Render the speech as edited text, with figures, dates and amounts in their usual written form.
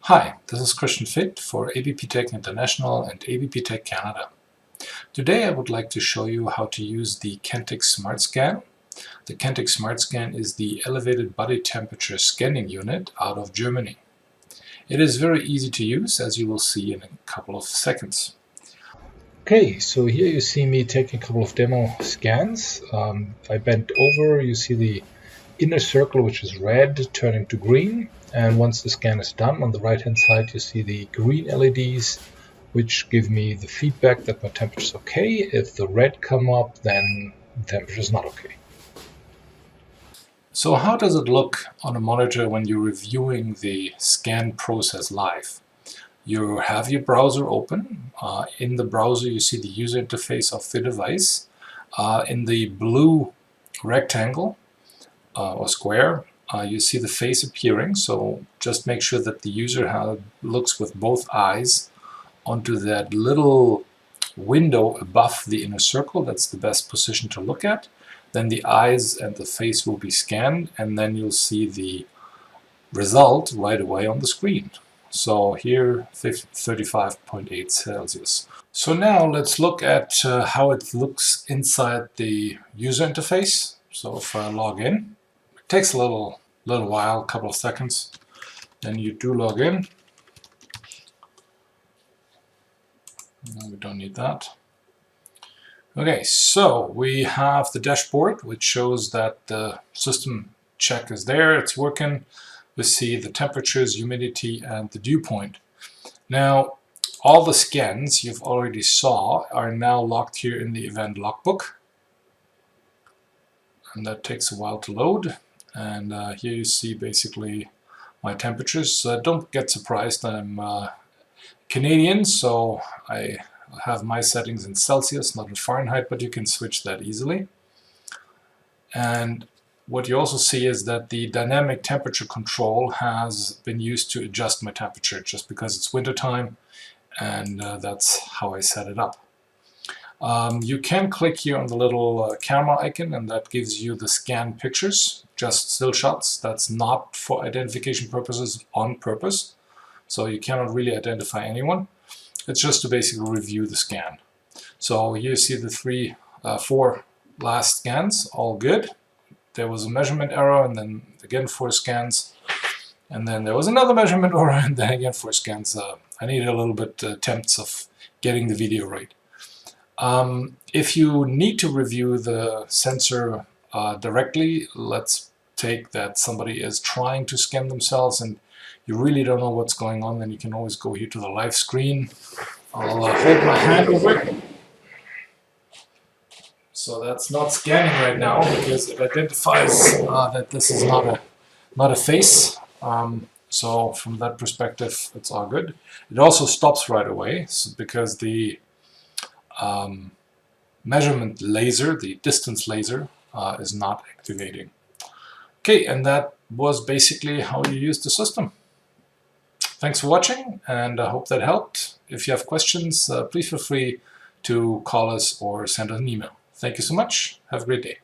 Hi, this is Christian Fitt for ABP Tech International and ABP Tech Canada. Today I would like to show you how to use the Kentix SmartXcan. The Kentix SmartXcan is the elevated body temperature scanning unit out of Germany. It is very easy to use, as you will see in a couple of seconds. Okay, so here you see me taking a couple of demo scans. If I bend over, you see the inner circle, which is red, turning to green. And once the scan is done, on the right hand side you see the green LEDs, which give me the feedback that my temperature is okay. If the red come up, then the temperature is not okay. So how does it look on a monitor when you're reviewing the scan process live? You have your browser open. In the browser you see the user interface of the device. In the blue rectangle or square, you see the face appearing, so just make sure that the user looks with both eyes onto that little window above the inner circle. That's the best position to look at. Then the eyes and the face will be scanned, and then you'll see the result right away on the screen. So here 35.8 Celsius. So now let's look at how it looks inside the user interface. So if I log in, it takes a little while, a couple of seconds. Then you do log in. No, we don't need that. Okay, so we have the dashboard, which shows that the system check is there, it's working. We see the temperatures, humidity, and the dew point. Now, all the scans you've already saw are now logged here in the event logbook. And that takes a while to load. And here you see basically my temperatures. Don't get surprised, I'm Canadian, so I have my settings in Celsius, not in Fahrenheit, but you can switch that easily. And what you also see is that the dynamic temperature control has been used to adjust my temperature just because it's winter time, and that's how I set it up. You can click here on the little camera icon, and that gives you the scan pictures, just still shots. That's not for identification purposes on purpose, so you cannot really identify anyone. It's just to basically review the scan. So here you see the four last scans, all good. There was a measurement error, and then again 4 scans, and then there was another measurement error, and then again 4 scans. I needed a little bit attempts of getting the video right. If you need to review the sensor directly, let's take that somebody is trying to scan themselves and you really don't know what's going on, then you can always go here to the live screen. I'll hold my hand over it. So that's not scanning right now because it identifies that this is not a face. So from that perspective, it's all good. It also stops right away because the measurement laser, the distance laser, is not activating. Okay, and that was basically how you use the system. Thanks for watching, and I hope that helped. If you have questions, please feel free to call us or send us an email. Thank you so much. Have a great day.